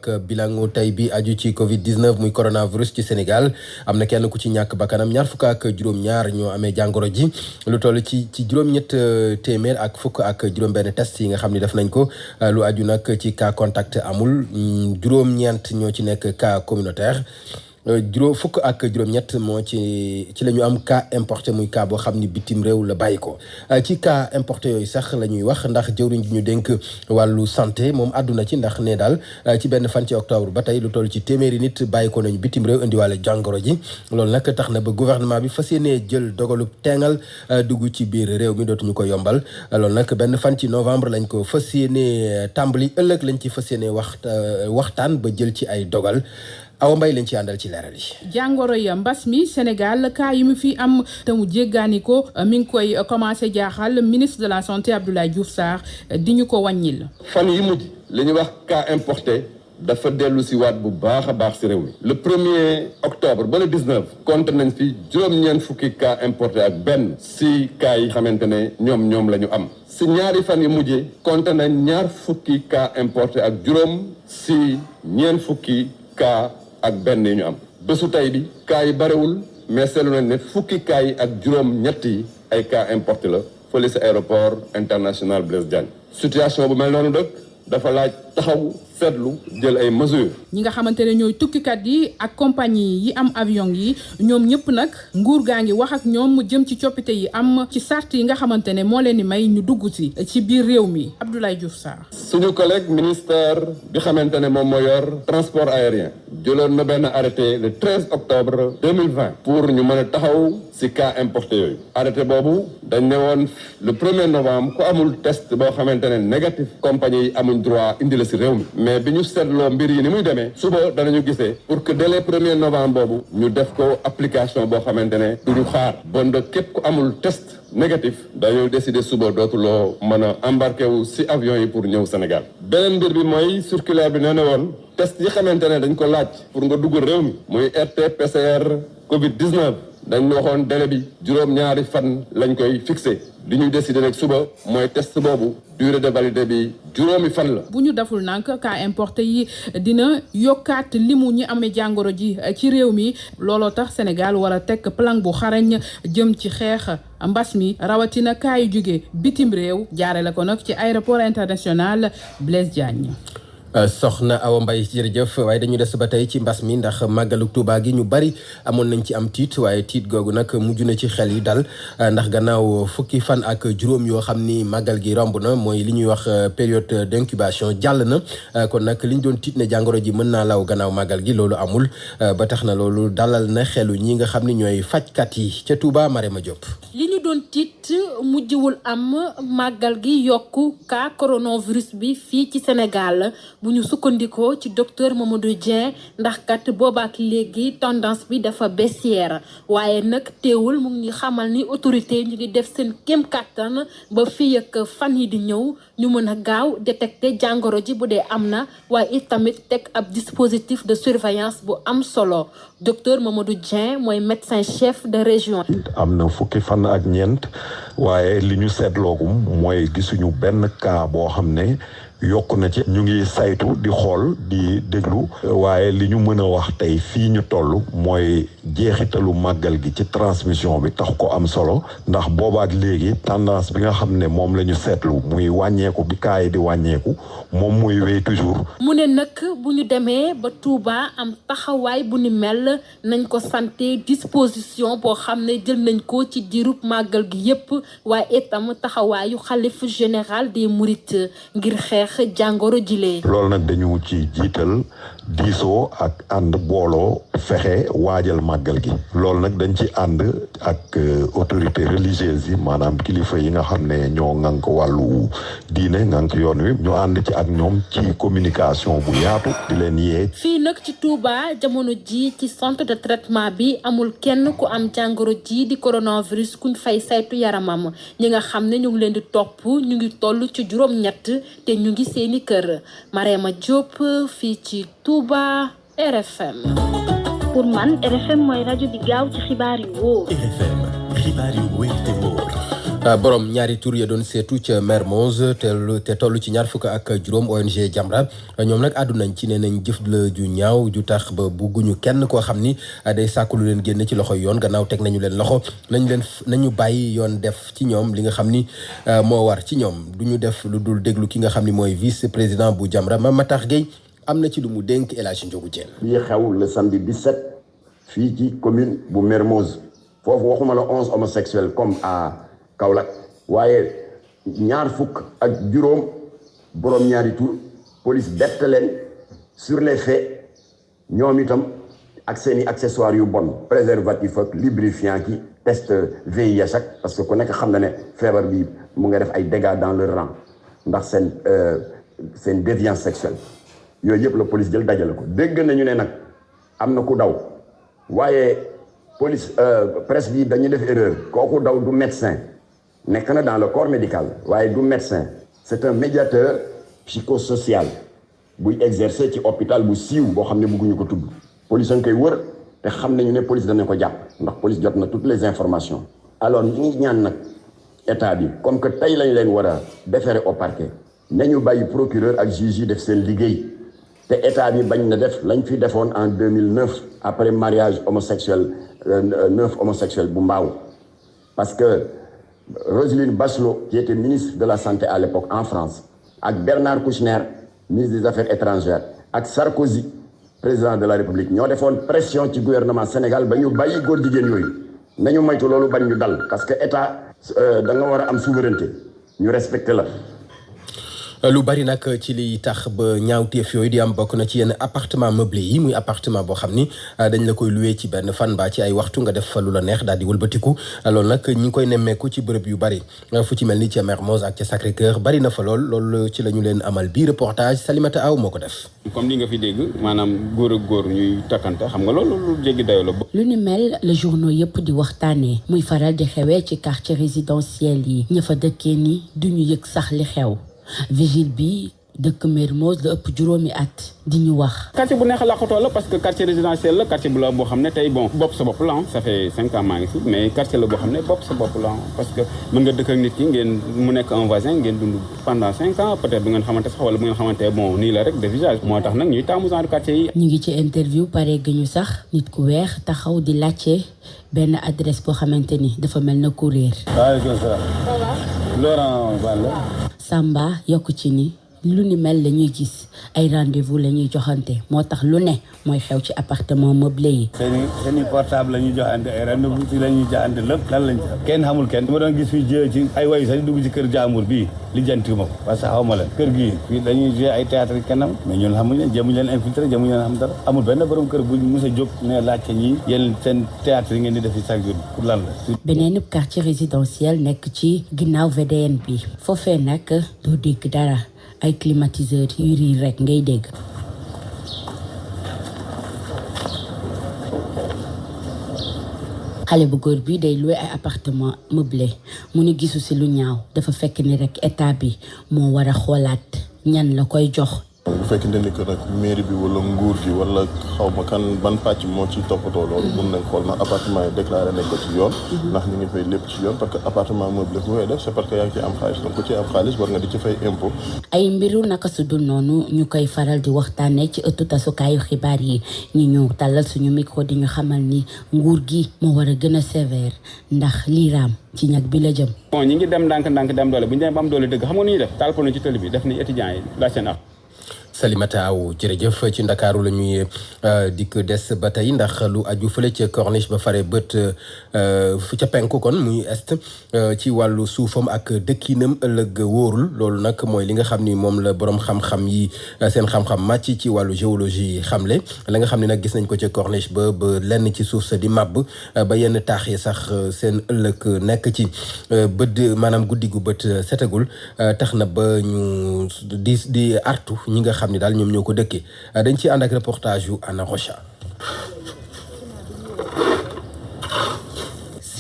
ak bilangu tey bi aju ci Covid 19 muy coronavirus ci Sénégal am na kenn ku ci ñàkk bakkanam ñaar fukk ak juróom-ñaar ñoo amee jàngoro ji lu toll ci juróom-ñett téeméer ak fukk ak juróom-benn test yi nga xam ni def nañ ko lu aju nag ci cas contact amul juróom-ñeent ñoo ci nekk cas communautaire. fukk ak juróom-ñett moo ci la ñu am cas importé muy cas boo xam ni bitim réew la bàyyi ko ci cas importé yooyu sax la ñuy wax ndax jëwriñ ji ñu dénk wàllu santé moom àdduna ci ndax ne daal ci benn fan ci octobre ba tey lu toll ci téeméeri nit bàyyi ko nañu bitim réew indiwaale jàngoro ji loolu nag tax na ba gouvernement bi fas yéenee jël dogalub teengal dugg ci biir réew mi dootuñu ko yombal loolu nag benn fan ci novembre lañ ko fas yéenee tàmbali ëllëg lañ ci fas yéenee waxtaan ba jël ci ay dogal. Awa Mbaye lañ ci àndal ci leeral yi. jàngoro ya mbas mi Sénégal cas yi mu fi am te mu jéggaani ko mi ngi koy commencé jaaxal ministre de la santé Abdoulaye Diouf Sarr di ñu ko wàññil. fan yi mujj li ñuy wax cas importé dafa dellu si waat bu baax a baax si réew mi. le 1er octobre ba le 19 compté nañ fi juróom-ñeent fukki cas importé ak benn si cas yi xamante ne ñoom la ñu am. si ñaari fan yi mujjee compté nañ ñaar fukki cas importé ak juróom si ñeent fukki cas. ak benn yi ñu am bésu tey bi cas yi barewul mais seetlu nañ ne fukki cas yi ak juróom-ñett yi ay cas importé la fële si aéroport international Blaise Diagne situation bu mel noonu dëkk dafa laaj taxaw seetlu jël ay mesures. ñi nga xamante ne ñooy tukkikat yi ak compagnie yi am avion yi ñoom ñëpp nag nguur gaa ngi wax ak ñoom mu jëm ci coppite yi am ci sart yi nga xamante ne moo leen di may ñu dugg ci biir réew mi Abdoulaye Diouf Sarr. suñu collègue ministère bi xamante ne moom moo yor transport aérien jëloon na benn arrêté le 13 octobre 2020 pour ñu mën a taxaw si cas importé yooyu arrêté boobu dañ ne woon le 1er novembre ku amul test boo xamante ne négatif compagnie yi amuñ droit indi la si réew mi mais bi ñu seetloo mbir yi ni muy demee suba danañu gisee pour que dès le 1er novembre boobu ñu def ko application boo xamante ne du ñu xaar bon de képp ku amul test négatif dañoo décider suba dootuloo mën a embarqué wu si avion yi pour ñëw Sénégal beneen mbir bi mooy circulaire bi nee na woon test yi xamante ne dañ ko laaj pour nga dugg réew mi muy RT PCR Covid 19 dañ waxoon délai bi juróom-ñaari fan lañ koy fixé li ñuy décider rek suba mooy test boobu durée de validité bi juróomi fan la. bu ñu deful nag cas importé yi dina yokkaat limu ñi amee jàngoro ji ci réew mi looloo tax Sénégal war a teg plan bu xarañ jëm ci xeex mbas mi rawatina cas yu jóge bitim réew jaare la ko nag ci aéroport international Blaise Diagne. soxna Awa Mbaye jërëjëf waaye dañu des ba tey ci mbas mi ndax màggalu Tuuba gi ñu bari amoon nañ ci am tiit waaye tiit googu nag mujj na ci xel yi dal ndax gannaaw fukki fan ak juróom yoo xam ni màggal gi romb na mooy li ñuy wax période d'incubation jàll na kon nag li ñu doon tiit ne jàngoro ji mën naa law gannaaw màggal gi loolu amul ba tax na loolu dalal na xelu ñi nga xam ni ñooy fajkat yi ca Touba Marema Diop. li ñu doon tiit mujjwul am màggal gi yokku cas coronavirus bi fii ci Sénégal. bu ñu sukkandikoo ci docteur Mamadou Dieng ndax kat boobaak léegi tendance bi dafa baissière waaye nag teewul mu ngi xamal ni autorité ñu ngi def seen kéem kàttan ba fii ak fan yi di ñëw ñu mën a gaaw détecter jàngoro ji bu dee am na waaye it tamit teg ab dispositif de surveillance bu am solo docteur Mamadou Dieng mooy médecin chef de région. am na fukki fan ak ñeent waaye li ñu seetloogum mooy gisuñu benn cas boo xam ne yokku na ci ñu ngi saytu di xool di déglu waaye li ñu mën a wax tey fii ñu toll mooy jeexitalu màggal gi ci transmission bi tax ko am solo ndax boobaak léegi tendance bi nga xam ne moom la ñu seetlu muy wàññeeku bi kaa yi di wàññeeku moom muy wéy toujours. mu ne nag bu ñu demee ba Touba am taxawaay bu ni mel nañ ko santé disposition boo xam ne jël nañ ko ci diirub màggal gi yépp waaye itam taxawaayu xalif général des mourides ngir xeex jàngoro jilee. loolu nag dañu ci jiital diisoo ak ànd booloo fexe waajal màggal gi loolu nag dañ ci ànd ak autorité religieuse yi maanaam kilifa yi nga xam ne ñoo ŋànk wàllu diine ŋànk yoon wi ñu ànd ci ak ñoom ci communication bu yaatu di leen yee. fii nag ci Touba jamono ji ci centre de traitement bi amul kenn ku am jàngoro ji di coronavirus kuñ fay saytu yaramam ñi nga xam ne ñu ngi leen di topp ñu ngi toll ci juróom-ñett te ñu ngi seeni kër. Marema Diop fii ci Touba RFM. pour man RFM mooy rajo bi gaaw ci xibaar yu wóor. RFM xibaar yu wóor te wóor. borom ñaari tur ya doon seetu ca Mermoz te toll ci ñaar fukk ak juróom ONG Jamra ñoom nag àddu nañ ci nee nañ jëf la ju ñaaw ju tax ba bugguñu kenn koo xam ni day sàkku lu leen génne ci loxoy yoon gannaaw teg nañu leen loxo nañu bàyyi yoon def ci ñoom li nga xam ni moo war ci ñoom du ñu def lu dul déglu ki nga xam ni mooy vice président bu Jamra Matar Gueye am na ci lu mu dénk El Hadji Ndiogou Diène. lii xew le samedi 17 fii ci commune bu Mermoz foofu waxuma la 11 homosexuels comme à Kaolack waaye ñaar fukk ak juróom borom ñaari tur police bett leen sur les faits ñoom itam ak seeni accessoires yu bon préservatif ak lubrifiant ki test VIH ak parce que ku nekk xam na ne feebar bi mu nga def ay dégâts dans leur rang ndax seen déviance sexuelle yooyu yëpp la police jël dajale ko dégg nañu ne nag am na ku daw waaye police presse bi dañuy def erreur kooku daw du médecin nekk na dans le corps médical waaye du médecin c'est un médiateur psychosocial buy exercer ci hôpital bu siiw boo xam ne bëgguñu ko tudd police a ngi koy wër te xam nañu ne police dana ko jàpp ndax police jot na toutes les informations alors ñu ngi ñaan nag état bi comme que tey lañ leen war a déférer au parquet nañu bàyyi procureur ak juge yi def seen liggéey te état bi bañ na def lañ fi defoon en 2009 après mariage homosexuel 9 homosexuels bu Mbao parce que Roselyne Bachelot qui était ministre de la santé à l'époque en France ak Bernard Kouchner ministre des affaires étrangères ak Sarkozy président de la République ñoo defoon pression ci gouvernement Sénégal ba ñu bàyyi góor jigéen yooyu nañu moytu loolu bañ ñu dal parce que état da nga war a am souveraineté ñu respecté la. lu bari nag ci li tax ba ñaawteef yooyu di am bokk na ci yenn appartement meublé yi muy appartement boo xam ni dañ la koy loué ci benn fan ba ci ay waxtu nga def fa lu la neex daal di wëlbatiku loolu nag ñi ngi koy nemmeeku ci bërëb yu bari fu ci mel ni ca Mermoz ak ca Sacré-Cœur bari na fa loolu ci la ñu leen amal bii reportage Salimata Aw moo ko def. comme li nga fi dégg maanaam góor ak góor ñuy takkante xam nga loolu lu jéggi dayoo la. lu ni mel la journaux yëpp di waxtaanee muy faral di xewee ci quartier résidentiel yi ña fa dëkkee ni duñu yëg sax li xew. vigile bi dëkk Mermoz la ëpp juróomi at di ñu wax. quartier bu neex a laqatoo la parce que quartier résidentiel la quartier bu la boo xam ne tey bon bopp sa bopp la ça fait 5 ans maa ngi fi mais quartier la boo xam ne bopp sa bopp la parce que mën nga dëkk ak nit ki ngeen mu nekk un voisin ngeen dund pendant 5 ans peut-être bu ngeen xamante sax wala bu ngeen xamante bon nii la rek de visage moo tax nag ñuy taamu genre quartier yi. ñu ngi ci interview pare gëñu sax nit ku weex taxaw di laajte benn adresse boo xamante ni dafa mel na courrier. waaleykum salaam. Laurent Balla. Samba yokk ci ni lu ni mel la ñuy gis ay rendez-vous la ñuy joxante moo tax lu ne mooy xew ci appartement meublé yi. seeni portable la ñuy joxante ay rendez-vous ci la ñuy joxante lépp lan lañ kenn xamul kenn. ma doon gis fii jë ci ay wayu sax dugg ci kër jaambur bii li jantiwuma ko parce que xaw ma leen kër gii fii dañuy jouer ay théâtre yi kennam mais ñun xamuñ leen jëmuñ leen infiltré jëmuñ leen xam dara amul benn borom kër bu mos a jóg ne laajte ñi yéen seen théâtre yi ngeen di def fi chaque jour pour lan la. beneen quartier résidentiel nekk ci ginnaaw VDN bi foofee nag doo dégg dara ay climatiseur yu riir rek ngay dégg. xale bu góor bi day loué ay appartement meublé mu ni gisu ci lu ñaaw dafa fekk ni rek état bi moo war a xoolaat ñan la koy jox. bu fekkente ni que nag mairie bi wala nguur gi wala xaw ma kan ban pàcc moo ci toppatoo loolu mun nañ xool ndax appartement yi déclaré nañ ko ci yoon ndax ñu ngi fay lépp ci yoon parce que appartement meublé bu koy def c'est parce que yaa ngi ci am xaalis donc ku ci am xaalis war nga di ci fay impôt. ay mbiru naka su dul noonu ñu koy faral di waxtaanee ci ëttu tasukaayu xibaar yi ñu ñëw tàllal suñu micro di ñu xamal ni nguur gi moo war a gën a sévère ndax lii raam ci ñag bi la jëm. bon ñi ngi dem ndànk-ndànk dem doole bu ñu demee ba am doole dëgg xam nga nu ñuy def taal ko ci tëli bi def ni étudiants yi laaj seen ak. Salimata Aw jërëjëf ci Ndakaaru la ñuy dikk des ba tey ndax lu aju fële ca corniche ba fare bët fu ca penku kon muy est ci wàllu suufam ak dëkkinam ëllëg wóorul loolu nag mooy li nga xam ni moom la borom xam-xam yi seen xam-xam màcc ci wàllu géologie xamle la nga xam ne nag gis nañ ko ca corniche ba lenn ci suuf sa di màbb ba yenn taax yi sax seen ëllëg nekk ci bët maanaam guddi gu bët setagul tax na ba ñu di artu ñi nga xam ni daal ñoom ñoo ko dëkkee dañ ci ànd ak reportage yu Anna Rocha.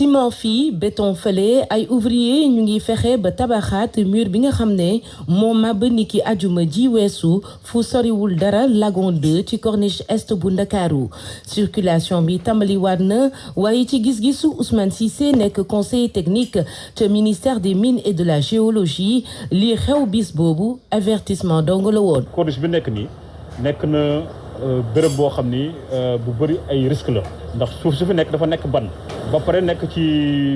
ciment fii béton fële ay ouvrier ñu ngi fexe ba tabaxaat mur bi nga xam ne moo màbb niki ajuma ji weesu fu soriwul dara lagon 2 ci corniche est bu Ndakaaru circulation bi tàmbaliwaat na waaye ci gis-gisu Ousmane Cissé nekk conseiller technique ca ministère des mines et de la géologie lii xew bis boobu avertissement dong la woon. corniche bi nekk nii nekk na bërëb boo xam ni bu bëri ay risque la ndax suuf su fi nekk dafa nekk ban ba pare nekk ci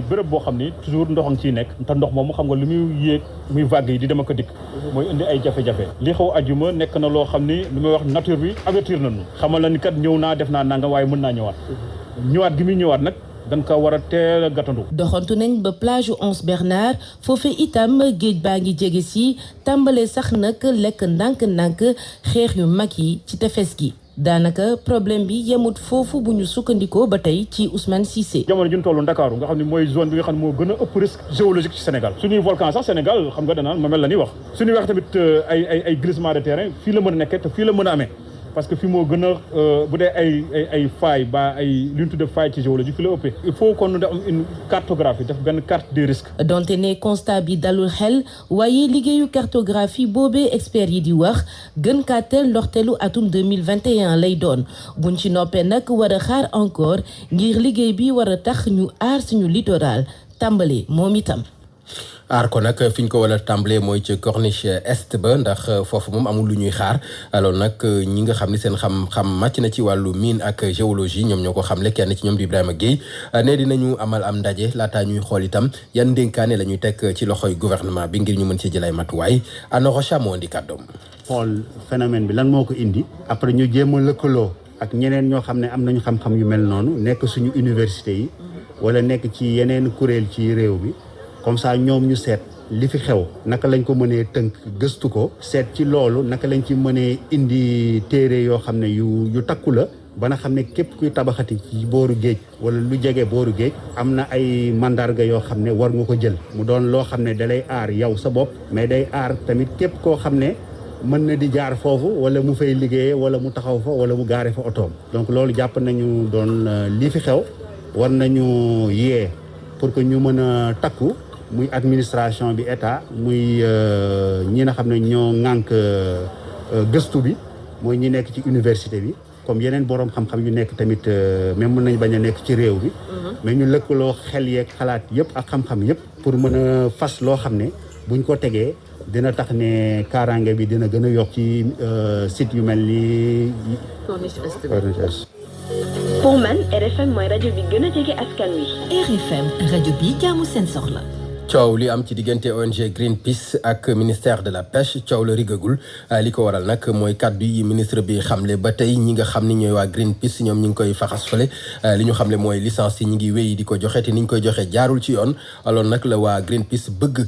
bërëb boo xam ni toujours ndox a ngi ciy nekk te ndox moomu xam nga lu muy yéeg muy vague yi di dem ak a dikk mooy indi ay jafe-jafe li xaw ajuma nekk na loo xam ni lu may wax nature bi avertir nañu xamal la ni kat ñëw naa def naa nanga waaye mën naa ñëwaat gi muy ñëwaat nag dañ ko war a teel a gàttandu. doxantu nañ ba plage Anse Bernard foofu itam géej baa ngi jege si tàmbalee sax nag lekk ndànk-ndànk xeex yu mag yi ci tefes gi. daanaka problème bi yemut foofu bu ñu sukkandikoo ba tey ci Ousmane Cissé. jamono ji ñu tollu Ndakaaru nga xam ne mooy zone bi nga xam ne moo gën a ëpp risque géologique ci Sénégal suñuy volcan sax Sénégal xam nga danaan ma mel la ñuy wax suñuy wax tamit ay glissement de terrain fii la mën a nekkee te fii la mën a amee parce que fii moo gën a bu dee ay failles ba ay li ñu tuddee faille ci géologie fi la ëppee il faut qu'on nous am une cartographie def benn carte des risques. donte ne constat bi dalul xel waaye liggéeyu cartographie boobee experts yi di wax gën kaa teel ndorteelu atum 2021 lay doon buñ ci noppee nag war a xaar encore ngir liggéey bi war a tax ñu aar suñu littoral tàmbale moom itam. aar ko nag fi ñu ko war a tàmbalee mooy ci corniche est ba ndax foofu moom amul lu ñuy xaar loolu nag ñi nga xam ni seen xam-xam màcc na ci wàllu mine ak géologie ñoom ñoo ko xamle kenn ci ñoom di Ibrahima Guèye ne dinañu amal am ndaje laataa ñuy xool itam yan ndénkaane la ñuy teg ci loxoy gouvernement bi ngir ñu mën ci jëlay matuwaay Anna Rocha moo indi kàddoom. xool phénomène bi lan moo ko indi après ñu jéem a lëkkaloo ak ñeneen ñoo xam ne am nañu xam-xam yu mel noonu nekk suñu université yi wala nekk ci yeneen kuréel ci réew bi. comme ça ñoom ñu seet li fi xew naka lañ ko mënee tënk gëstu ko seet ci loolu naka lañ ci mënee indi téere yoo xam ne yu takku la ba nga xam ne képp kuy tabaxati ci booru géej wala lu jege booru géej am na ay mandarga yoo xam ne war nga ko jël mu doon loo xam ne dalay aar yow sa bopp mais day aar tamit képp koo xam ne mën na di jaar foofu wala mu fay liggéeyee wala mu taxaw fa wala mu gaare fa otoom donc loolu jàpp nañu doon lii fi xew war nañu yee pour que ñu mën a takku muy administration bi état muy ñi nga xam ne ñoo ŋànk gëstu bi mooy ñi nekk ci université bi comme yeneen boroom xam-xam yu nekk tamit même mën nañ bañ a nekk ci réew bi mais ñu lëkkaloo xel yeeg xalaat yëpp ak xam-xam yëpp pour mën a fas loo xam ne buñ ko tegee dina tax ne kaaraange bi dina gën a yokk ci site yu mel ni Corniche Est. pour man RFM mooy rajo bi gën a jege askan wi. RFM rajo bi jaamu seen soxla. coow li am ci diggante ONG Greenpeace ak ministère de la pêche coow la rigagul li ko waral nag mooy kàddu yi ministre bi xamle ba tey ñi nga xam ni ñooy waa Greenpeace ñoom ñi ngi koy faxas fële li ñu xamle mooy licence yi ñi ngi wéy di ko joxe te ni ñu koy joxe jaarul ci yoon alors nag la waa Greenpeace bëgg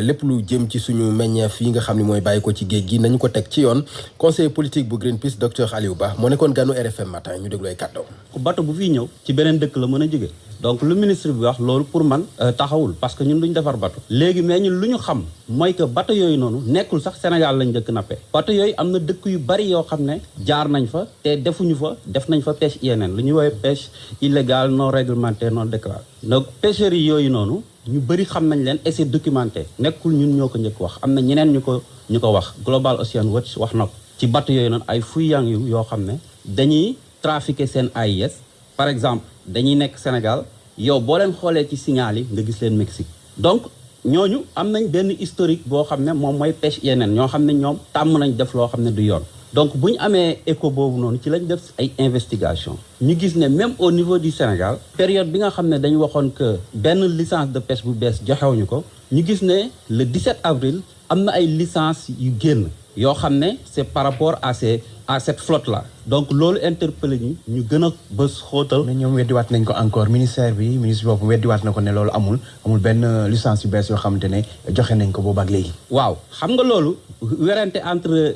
lépp lu jëm ci suñu meññeef yi nga xam ni mooy bàyyi ko ci géej gi nañu ko teg ci yoon conseiller politique bu Greenpeace docteur Aliou Ba moo nekkoon ganu RFM matin ñu déglu ay kàddoom. bato bu fiy ñëw ci beneen dëkk la mën a jóge donc lu ministre bi wax loolu pour man taxawul parce que ñun duñ defar bato léegi mais ñun lu ñu xam mooy que bato yooyu noonu nekkul sax Sénégal lañ dëkk nappe bato yooyu am na dëkk yu bari yoo xam ne jaar nañ fa te defuñu fa def nañ fa pêche INN lu ñuy woowee pêche illégale non réglementaire non déclarée donc pêcheries yooyu noonu ñu bëri xam nañ leen et c'est documenté nekkul ñun ñoo ko njëkk wax am na ñeneen ñu ko wax Global Ocean Watch wax na ko ci bato yooyu noonu ay fuyang yu yoo xam ne dañuy trafiquer seen AIS par exemple dañuy nekk Sénégal yow boo leen xoolee ci signal yi nga gis leen Mexique donc ñooñu am nañ benn historique boo xam ne moom mooy pêche yeneen ñoo xam ne ñoom tàmm nañ def loo xam ne du yoon donc bu ñu amee écho boobu noonu ci lañ def ay investigation ñu gis ne même au niveau du Sénégal période bi nga xam ne dañu waxoon que benn licence de pêche bu bees joxewuñu ko ñu gis ne le 17 avril am na ay licence yu génn yoo xam ne c'est par rapport à cette flotte là donc loolu interpellé ñu gën a bës xóotal. mais ñoom weddiwaat nañ ko encore ministre boobu weddiwaat na ko ne loolu amul benn licence yu bees yoo xamante ne joxe nañ ko boobu ak léegi. waaw xam nga loolu werante entre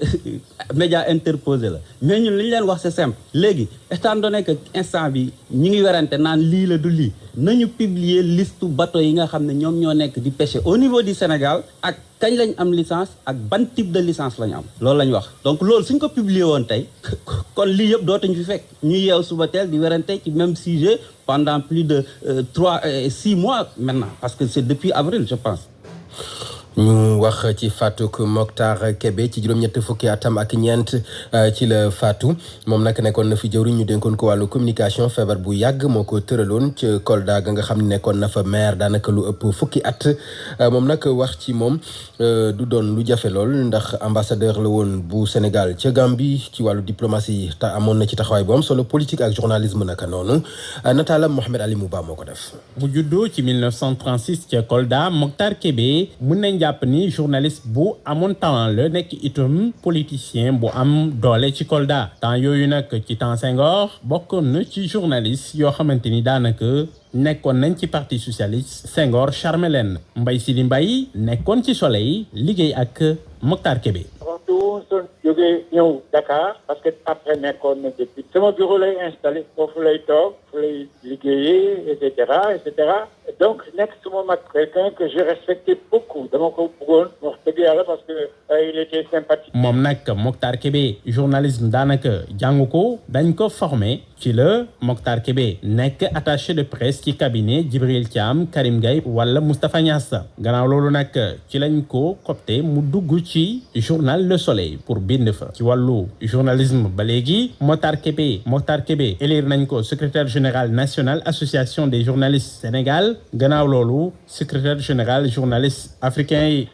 médias interposés la mais ñun li ñu leen wax c'est simple léegi étant donné que instant bi ñi ngi werante naan lii la du lii nañu publier liste bateau yi nga xam ne ñoom ñoo nekk di pêcher au niveau du Sénégal ak kañ lañ am licence ak ban type de licence lañu am loolu lañ wax donc loolu suñ ko publier woon tey kon lii yëpp dootuñ fi fekk ñu yeew suba teel di werante ci même sujet pendant plus de 6 mois maintenant parce que c'est depuis avril je pense. ñu wax ci faatuk Mokhtar Kébé ci juróom-ñett fukki atam ak ñeent ci la faatu moom nag nekkoon na fi jëwriñ ñu dénkoon ko wàllu communication feebar bu yàgg moo ko tëraloon ci Kolda ga nga xam ne nekkoon na fa maire daanaka lu ëpp fukki at moom nag wax ci moom du doon lu jafe lool ndax ambassadeur la woon bu Sénégal ca Gambie ci wàllu diplomatie te amoon na ci taxawaay bu am solo politique ak journalisme naka noonu nataala Mohamed Ali Mouba moo ko def. bu juddoo ci 1936 ca Kolda Mokhtar Kébé mën nañ jàpp ni journaliste bu amoon talent la nekk itam politicien bu am doole ci Kolda temps yooyu nag ci temps Senghor bokkoon na ci journaliste yoo xamante ni daanaka nekkoon nañ ci parti socialiste Senghor charmé leen Mbaye Sidi Mbaye nekkoon ci Soleil liggéey ak Mokhtar Kébé. waxtu soo jógee ñëw Dakar parce que après nekkoon na depuis sama bureau lay installé foofu lay toog fu lay liggéeyee et cetera donc nekk suma mag quelqu'un que je respectais beaucoup dama ko bëggoon wax dëgg yàlla parce que il était sympathique. moom nag Mokhtar Kébé journalisme daanaka jàngu ko dañ ko formé ci la Mokhtar Kébé nekk attaché de presse ci cabinet Djibril Thiam Karim Gaye wala Moustapha Niass gannaaw loolu nag ci lañ ko copté mu dugg ci journal Le Soleil pour bind fa ci wàllu journalisme ba léegi Mokhtar Kébé élire nañ ko secrétaire général national association des journalistes Sénégal gannaaw loolu secrétaire général journaliste africain yi.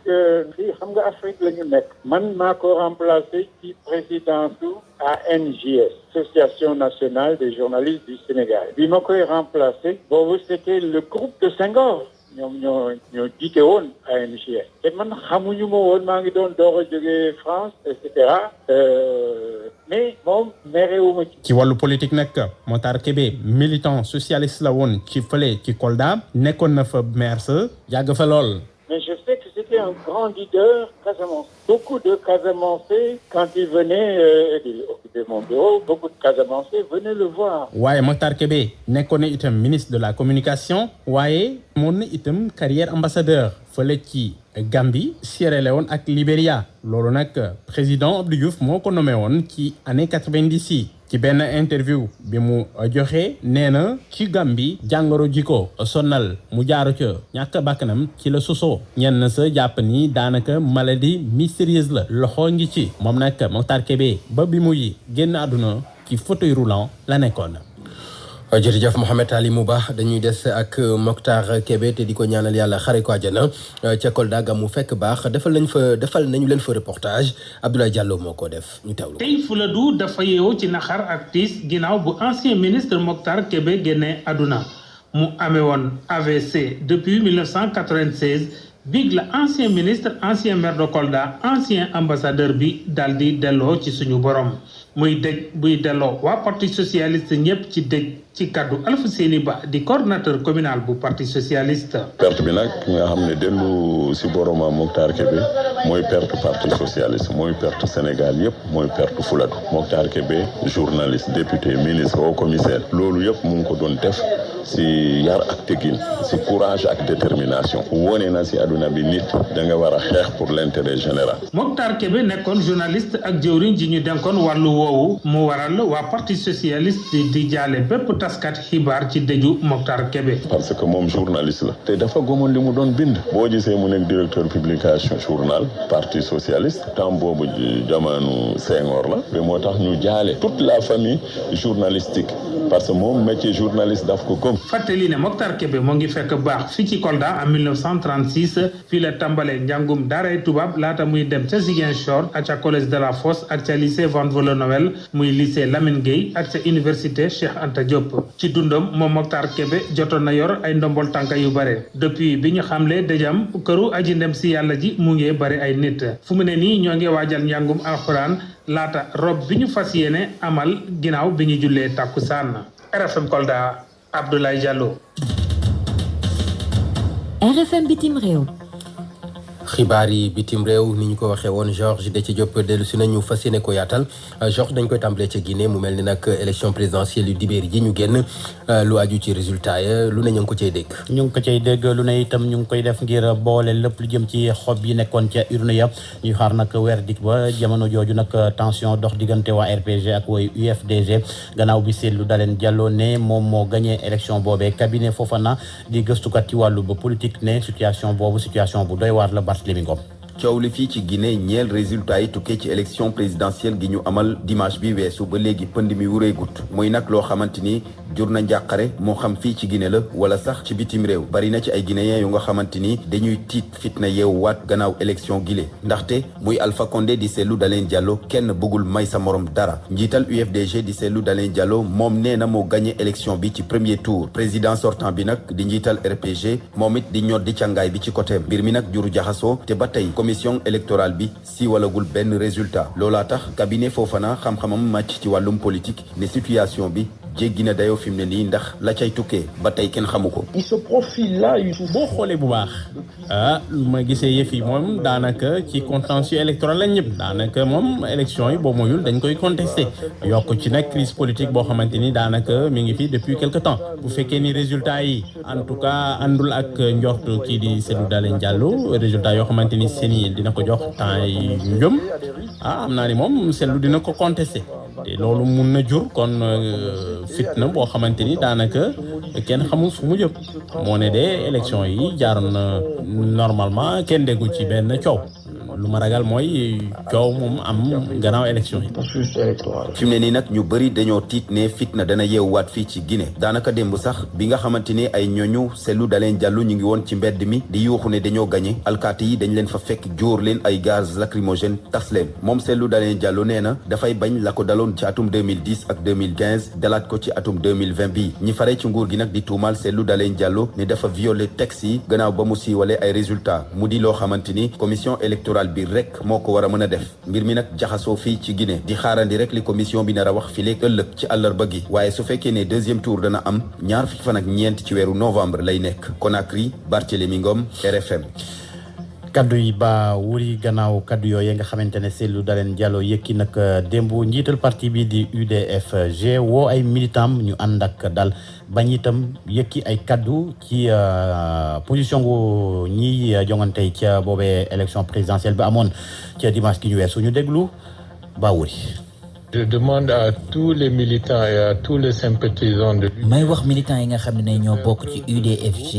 fii xam nga Afrique la ñu nekk man maa ko remplacé ci présidence su ANJS association nationale des journalistes du Sénégal bi ma koy remplacé boobu c'était le groupe de Senghor ñoom ñoo jiite woon ANJS te man xamuñu ma woon maa ngi doon door a jógee France et cetera mais moom merewuma ci wàllu politique nag Mokhtar Kébé militant socialiste la woon ci fële ci Kolda nekkoon na fa maire sa yàgg fa lool. Mais je sais que c'était un grand leader Casamance. Beaucoup de Casamançais, quand il venait occuper mon bureau, beaucoup de Casamançais venaient le voir. waaye Mokhtar Kébé nekkoon na itam ministre de la communication waaye moon na itam carrière ambassadeur fële ci Gambie Sierra Leone ak Libéria loolu nag président Abdou Diouf moo ko nommé woon ci année 90 yi ci benn interview bi mu joxe nee na ci Gambie jàngoro ji ko sonnal mu jaaru ca ñàkk bakkanam ci la sosoo ñenn sa jàpp ni daanaka maladie mystérieuse la loxo ngi ci moom nag Mokhtar Kébé ba bi muy génn àdduna ci fauteuil roulant la nekkoon. jërëjëf Mohamed Ali Mouba dañuy des ak Mokhtar Kébé te di ko ñaanal yàlla xare ko àjjana ca Kolda ga mu fekk baax defal nañu leen fa reportage Abdoulaye Diallo moo ko def ñu teewlu. tey Fuladu dafa yeewoo ci naxar ak tiis ginnaaw bu ancien ministre Mokhtar Kébé génnee àdduna mu amee woon AVC depuis 1996 big la ancien ministre ancien maire de Kolda ancien ambassadeur bi daal di delloo ci suñu borom muy dëj buy delloo waa parti socialiste ñëpp ci dëj ci kaddu Alfousseyni Ba di coordonnateur communal bu parti socialiste. perte bi nag nga xam ne dellu si boroma Mokhtar Kébé mooy perte parti socialiste mooy perte Sénégal yëpp mooy perte Fuladu Mokhtar Kébé journaliste député ministre haut commissaire loolu yëpp mu ngi ko doon def si yar ak teggin si courage ak détermination wone na si àdduna bi nit da nga war a xeex pour l'intérêt général. Mokhtar Kébé nekkoon journaliste ak jëwriñ ji ñu denkoon wàllu woowu mu waral waa parti socialiste di jaale bépp taskat xibaar ci dëju Mokhtar Kébé. parce que moom journaliste la te dafa gëmoon li mu doon bind boo gisee mu nekk directeur publication journal parti socialiste temps boobu jamono Senghor la mais moo tax ñu jaale toute la famille journalistique parce que moom métier journaliste daf ko gëm. fàttali ne Mokhtar Kébé moo ngi fekk baax fii ci Kolda en 1936 fii la tàmbalee njàngum daaray tubaab laata muy dem ca Ziguinchor ak ca collège de la Fosse ak ca lycée Van Vollenhoven muy lycée Lamine Gueye ak ca université Cheikh Anta Diop. ci dundam moom Mokhtar Kébé jotoon na yor ay ndombol tànka yu bare depuis bi ñu xamle dëjam këru aji ndem si yàlla ji mu ngi bari ay nit fu mu ne nii ñoo ngi waajal njàngum alxuraan laata rob bi ñu fas yéene amal ginnaaw bi ñu jullee takkusaan. RFM Kolda Abdoulaye Diallo. RFM bitim réew. xibaar yi bitim réew ni ñu ko waxee woon Georges Déthié Diop dellu si nañu fas yéene ko yaatal Georges dañ koy tàmbalee ca Guinée mu mel ni nag élection présidentielle yu dibéer ji ñu génn lu aju ci résultat ya lu ne ñu ngi ko cay dégg. ñu ngi ko cay dégg lu ne itam ñu ngi koy def ngir boole lépp lu jëm ci xob yi nekkoon ca urne ya ñuy xaar nag verdict ba jamono jooju nag tension dox diggante waa RPG ak waa UFDG gannaaw bi Cellou Dalein Diallo ne moom moo gagné élection boobee cabinet Fofana di gëstukat ci wàllu ba politique ne situation boobu situation bu doy waar la Barthélémy Ngom. coow li fii ci Guinée ñeel résultat yi tukkee ci élection présidentielle gi ñu amal dimanche bi weesu ba léegi pënd mi wureegut muy nag loo xamante ni jur na njàqare moo xam fii ci Guinée la wala sax ci bitim réew bari na ci ay guinéens yu nga xamante ni dañuy tiit fitna yeewuwaat gannaaw élection gile ndaxte muy Alpha Condé di Cellou Dalein Diallo kenn bëggul may sa morom dara njiital UFDG di Cellou Dalein Diallo moom nee na moo gagné élection bi ci premier tour président sortant bi nag di njiital RPG moom it di ñod di càngaay bi ci côté mbir mi nag juru jaxasoo te ba tey commission électorale bi si walagul benn résultat loolaa tax cabinet Fofana xam-xamam màcc ci wàllum politique ne situation bi jéggi na dayoo fi mu ne nii ndax la cay tukkee ba tey kenn xamu ko. il se profile là boo xoolee bu baax lu ma gisee yëf yi moom daanaka ci contentieux électoral lañ ñëpp daanaka moom élection yi boo moyul dañ koy contesté yokk ci nag crise politique boo xamante ni daanaka mi ngi fi depuis quelque temps bu fekkee ni résultat yi en tout cas àndul ak njort kii di Cellou Dalein Diallo résultat yoo xamante ni seen dina ko jox temps yi njëm am naa ni moom Cellou dina ko contesté te loolu mun na jur kon fitna boo xamante ni daanaka kenn xamul fu mu jëm moo ne de élection yi jaaroon na normalement kenn déggu ci benn coow lu ma ragal mooy coow moom am gannaaw élection yi. fi mu ne nii nag ñu bëri dañoo tiit ne fitna dana yeewuwaat fii ci Guinée daanaka démb sax bi nga xamante ni ay ñooñu Cellou Dalein Diallo ñu ngi woon ci mbedd mi di yuuxu ne dañoo gagné alkaati yi dañ leen fa fekk jóor leen ay gaz lacrymogène tas leen moom Cellou Dalein Diallo nee na dafay bañ la ko daloon ci atum 2010 ak 2015 dalaat ko ci atum 2020 bii ñi fare ci nguur gi nag di tuumal Cellou Dalein Diallo ne dafa violé texte yi gannaaw ba mu siiwalee ay résultats mu di loo xamante ni commission électorale bi rek moo ko war a mën a def mbir mi nag jaxasoo fii ci Guinée di xaarandi rek li commission bi nar a wax fileeg ëllëg ci àllarba gi waaye su fekkee ne deuxième tour dana am ñaar fukki fan ak ñeent ci weeru novembre lay nekk Conakry Barthélémy Ngom RFM. kaddu yi ba wuri gannaaw kaddu yooyu nga xamante ne Cellou Dalein Diallo yëkki nag démb njiital parti bi di UDFG woo ay militant ñu ànd ak dal bañ itam yëkki ay kaddu ci position gu ñiy jongante ca boobee élection présidentielle bi amoon ca dimanche gi ñu weesu ñu déglu ba wuri. Je demande à tous les militants et à tous les sympathisants de may wax militants yi nga xam ne ñoo bokk ci UDFG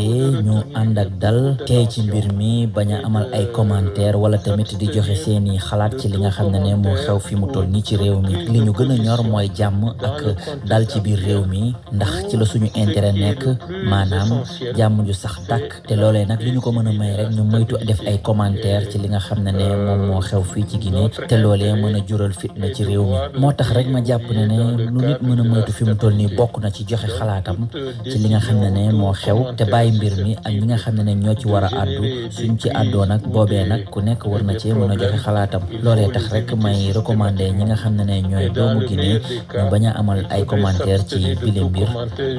ñu ànd ak dal tey ci mbir mi bañ a amal ay commentaires wala tamit di joxe seeni xalaat ci li nga xam ne moo xew fi mu toll nii ci réew mi li ñu gën a ñor mooy jàmm ak dal ci biir réew mi ndax ci la suñu intérêt nekk maanaam jàmm ju sax dàkk te loolee nag li ñu ko mën a may rek ñu moytu def ay commentaires ci li nga xam ne moom moo xew fii ci Guinée te loolee mën a jural fitna ci réew mi moo tax rek ma jàpp ne lu nit mën a moytu fi mu toll nii bokk na ci joxe xalaatam ci li nga xam ne moo xew te bàyyi mbir mi ak ñi nga xam ne ñoo ci war a àddu suñ ci àddoo nag boobee nag ku nekk war na cee mën a joxe xalaatam loolee tax rek may recommander ñi nga xam ne ñooy doomu Guinée ñu bañ a amal ay commentaire ci bile mbir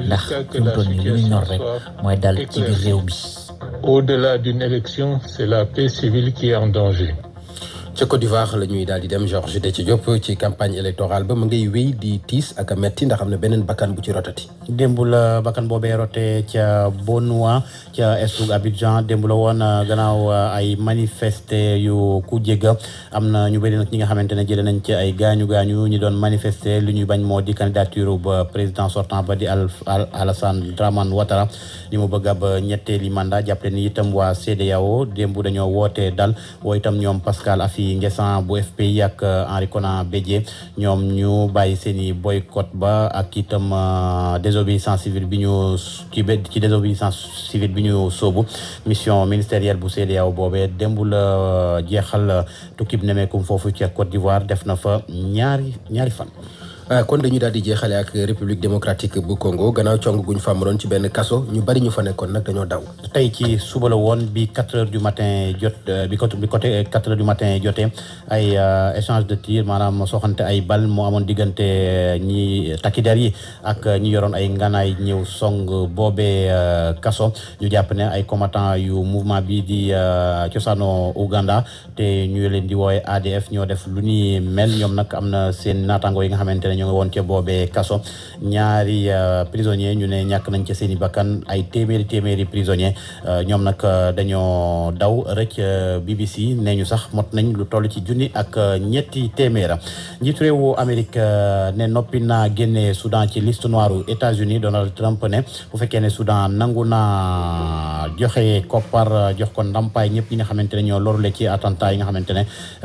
ndax fi mu toll nii li ñu ñor rek mooy dal ci biir réew mi. Au-delà d'une élection, c'est la paix civile qui est en danger. ca Côte d'Ivoire la ñuy daal di dem Georges Déthié Diop ci campagne électorale ba mu ngay wéy di tiis ak a metti ndax am na beneen bakkan bu ci rotati. démb la bakkan boobee rote ca Bonoua ca estu Abidjan démb la woon gannaaw ay manifester yu ku jégga am na ñu bëri nag ñi nga xamante ne jëlee nañ ci ay gaañu ñi doon manifester lu ñuy bañ moo di candidature ba président sortant ba di Alassane Dramane Ouattara li mu bëgg ab ñetteeli mandat jàppale ni itam waa CEDEAO démb dañoo woote dal woo itam ñoom Pascal Affi Nguessan bu FPI ak Henri Konan Bédié ñoom ñu bàyyi seen i boycott ba ak itam désobéissance civile bi ñu ci désobéissance civile bi ñu sóobu mission ministérielle bu CEDEAO boobee démb la jeexal tukkib nemeekum foofu ca Côte d'Ivoire def na fa ñaari fan. kon dañuy daal di jeexale ak République démocratique bu Congo gannaaw cong guñ fa amoon ci benn kaso ñu bari ñu fa nekkoon nag dañoo daw. tey ci suba la woon bi 4 heures du matin bi côté 4 heures du matin jotee ay échange de tir maanaam soxante ay bal moo amoon diggante ñi takki der yi ak ñi yoroon ay nganaay ñëw song boobee kaso ñu jàpp ne ay combattant yu mouvement bi di cosaano Uganda te ñu leen di woowe ADF ñoo def lu ni mel ñoom nag am na seen naataango yi nga xamante ne ñoo ngi woon ca boobee kaso ñaari prisonniers ñu ne ñàkk nañ ca seen i bakkan ay téeméeri prisonniers ñoom nag dañoo daw rëcc BBC nee ñu sax mot nañ lu toll ci junni ak ñetti téeméera njiitu réewu Amérique ne noppi naa génne Soudan ci liste noire États-Unis Donald Trump ne bu fekkee ne Soudan nangu naa joxe koppar jox ko ndampaay ñëpp ñi nga xamante ne ñoo lorule ci attentat yi nga xamante ne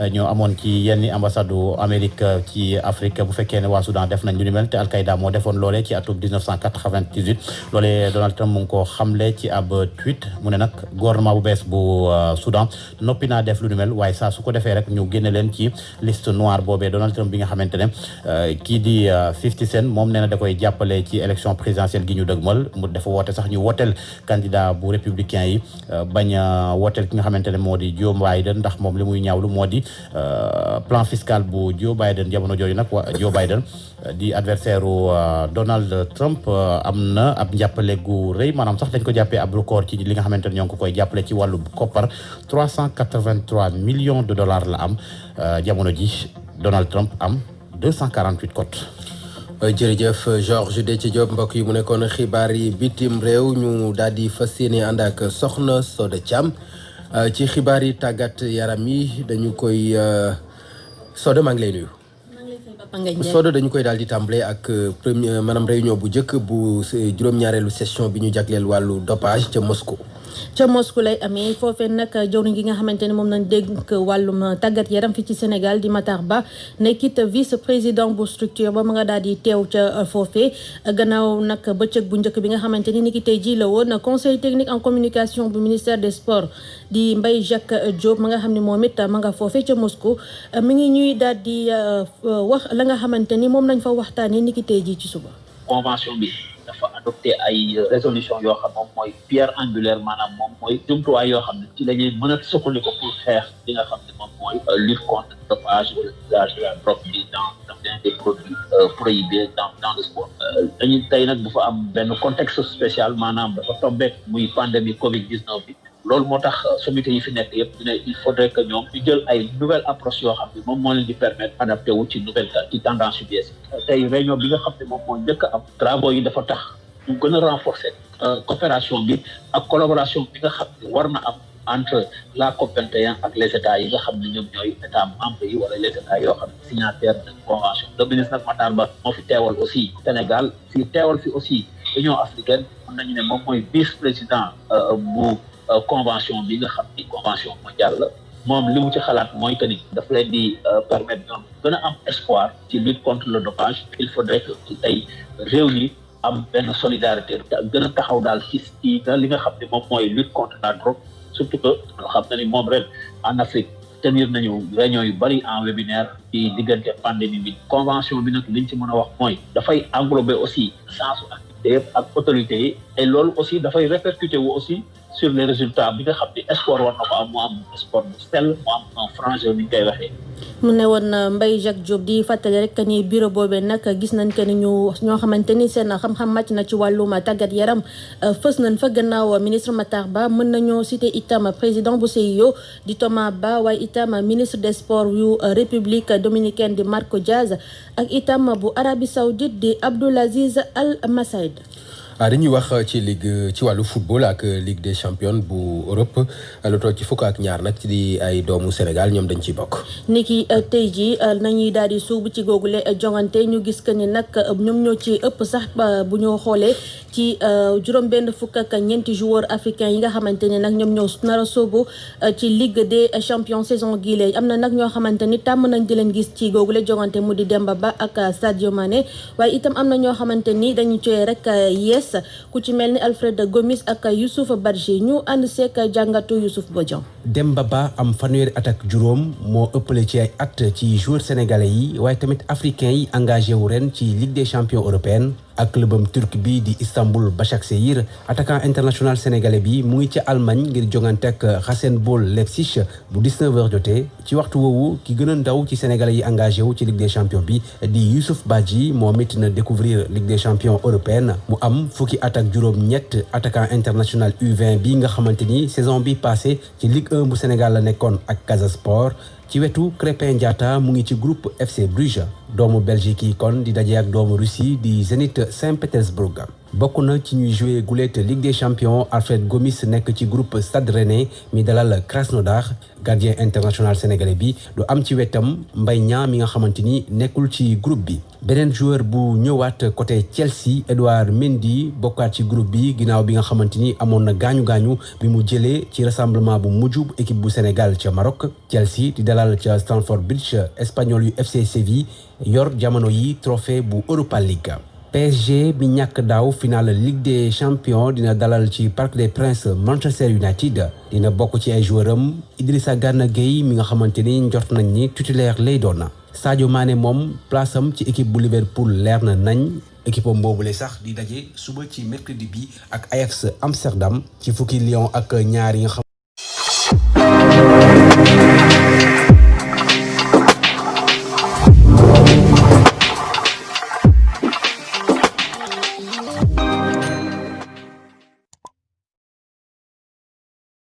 ñoo amoon ci yenn ambassade u Amérique ci Afrique bu fekkee ne waa Soudan def nañ lu ni mel te Al-Qaïda moo defoon loolee ci atum 1998 loolee Donald Trump mu ngi ko xamle ci ab tweet mu ne nag gouvernement bu bees bu Soudan noppi naa def lu ni mel waaye saa su ko defee rek ñu génne leen ci liste noire boobee Donald Trump bi nga xamante ne kii di 50 Cent moom nee na da koy jàppale ci élection présidentielle gi ñu dëgmal mu dafa woote sax ñu wooteel candidat bu républicain yi bañ a wooteel ki nga xamante ne moo di Joe Biden ndax moom li muy ñaawlu moo di plan fiscal bu Joe Biden jamono jooju nag Joe Biden di adversaire u Donald Trump am na ab njàppale gu rëy maanaam sax dañ ko jàppee ab record ci li nga xamante ne ñoo ngi ko koy jàppale ci wàllu koppar 383 millions de dollars la am jamono ji Donald Trump am 248 cotes. jërëjëf Georges Déthié Diop mbokk yi mu nekkoon xibaar yi bitim réew ñu daal di fas yéene ànd ak Soxna Soda Thiam ci xibaar yi tàggat yaram yi dañu koy Soda maa ngi lay nuyu. Soda dañu koy daal di tàmbale ak premier maanaam réunion bu njëkk bu juróom-ñaareelu session bi ñu jagleel wàllu dopage ca Moscou. ca Moscou lay amee foofee nag jawriñ gi nga xamante ne moom nañ dégg wàllum tàggat yaram fii ci Sénégal di Matar Ba nekkit vice président bu structure ba ma nga daal di teew ca foofee gannaaw nag bëccëg bu njëkk bi nga xamante ni ki tey jii la woon conseil technique en communication bu ministère des sports di Mbaye Jacques Diop ma nga xam ne moom it ma nga foofee ca Moscou mi ngi ñuy daal di wax la nga xamante ni moom nañ fa waxtaanee ni ki tey jii ci suba. convention bi dafa adopté ay résolution yoo xam moom mooy pierre angulaire maanaam moom mooy jumtuwaay yoo xam ne ci la ñuy mën a sukkandiku pour xeex li nga xam ne moom mooy lutte contre le dopage ou l'usage de la drogue bi dans des produits prohibés dans le sport. dañuy tey nag dafa am benn contexte spécial maanaam dafa tombé muy pandémie Covid-19 bi. loolu moo tax sommité yi fi nekk yëpp ne il faudrait que ñoom ñu jël ay nouvelle approche yoo xam ne moom moo leen di permettre adapté wu ci ci tendance yu bees tey réunion bi nga xam ne moom moo njëkk am travaux yi dafa tax ñu gën a renforcer coopération bi ak collaboration bi nga xam ne war na am entre la COP21 ak les états yi nga xam ne ñoom ñooy états membres yi wala les états yoo xam ne signataire de convention le ministre nag Matar Ba moo fi teewal aussi Sénégal teewal fi aussi Union africaine mën nañu ne moom mooy vice président bu convention bi nga xam ni convention mondiale la moom li mu ci xalaat mooy que ni daf leen di permettre ñoom gën a am espoir ci lutte contre le dopage il faudrait que ci tey réew yi am benn solidarité gën a taxaw daal ci li nga xam ne moom mooy lutte contre la drogue surtout que xam na ni moom ren en Afrique tenir nañu réunion yu bari en webinaire ci diggante pandémie bi convention bi nag liñ ci mën a wax mooy dafay englober aussi sensu activité yëpp ak autorités yi et loolu aussi dafay répercuter wu aussi sur les résultats bi nga xam ne sport war na ko am mu am sport bu sell mu am un franc jeu ni ñu koy waxee. mu ne woon Mbaye Jacques Diop di fàttali rek ni bureau boobee nag gis nañ que ni ñoo xamante ni seen xam-xam màcc na ci wàllum tàggat yaram fës nañ fa gannaaw ministre Matar Ba mën nañoo citer itam président bu CIO di Thomas Ba waaye itam ministre des sports yu République dominicaine di Marco Diaz ak itam bu Arabie Saoudite di Abdulaziz Al Massaid. dañuy wax ci ligue ci wàllu football ak Ligue des champions bu Europe lu toll ci fukk ak ñaar nag ci di ay doomu Sénégal ñoom dañ ciy bokk. niki tey jii nañuy daal di suubu ci googule jongante ñu gis que ni nag ñoom ñoo ci ëpp sax bu ñu xoolee ci juróom-benn fukk ak ñeenti joueurs africains yi nga xamante ne nag ñoom ñoo nar a sóobu ci Ligue des champions saison gii léegi am na nag ñoo xamante ni tàmm nañ di leen gis ci googule jongante mu di Demba Ba ak Sadio Mané waaye itam am na ñoo xamante ni dañu cee rek yees. bees ku ci mel ni Alfred Gomis ak Youssouf Badji ñu ànd seek jàngatu Youssouf Bodian. Demba Ba am fanweeri at ak juróom moo ëppale ci ay at ci joueurs sénégalais yi waaye tamit africains yi engagé wu ren ci Ligue des champions européenne ak clubam turc bi di Istanbul Başakşehir. Attaquant international sénégalais bi mu ngi ci Allemagne ngir jongante ak Rasenball Leipzig bu 19h jotee. ci waxtu woowu ki gën a ndaw ci sénégalais yi engagé wu ci Ligue des champions bi di Youssouf Badji moom it na découvrir Ligue des champions européenne mu am fukki at ak juróom-ñett. attaquant international U20 bi nga xamante ni saison bi passé ci Ligue 1 bu Sénégal la nekkoon ak Casa Sport. ci wetu Crépin Diatta mu ngi ci groupe FC Bruges doomu Belgique yi kon di daje ak doomu Russie di Zénith Saint-Pétersbourg. bokk na ci ñuy joué gulet Ligue des champions Alfred Gomis nekk ci groupe Stade Rennais mi dalal Krasnodar. gardien international sénégalais bi du am ci wetam Mbaye Niang mi nga xamante ni nekkul ci groupe bi. beneen joueur bu ñëwaat côté Chelsea Edouard Mendy bokkaat ci groupe bi ginnaaw bi nga xamante ni amoon na gaañu bi mu jëlee ci rassemblement bu mujj équipe bu Sénégal ca Maroc. Chelsea di dalal ca Stamford Bridge espagnol yu FC Séville yor jamono yi trophée bu Europa League. PSG bi ñàkk daaw finale Ligue des champions dina dalal ci Parc des Princes Manchester United dina bokk ci ay joueuram Idrissa Gana Gueye mi nga xamante ni njort nañ ni titulaire lay doon. Sadio Mané moom place am ci équipe bu Liverpool leer na nañ. équipe am boobule sax di daje suba ci mercredi bi ak Ajax Amsterdam ci fukki Lions ak ñaar yi nga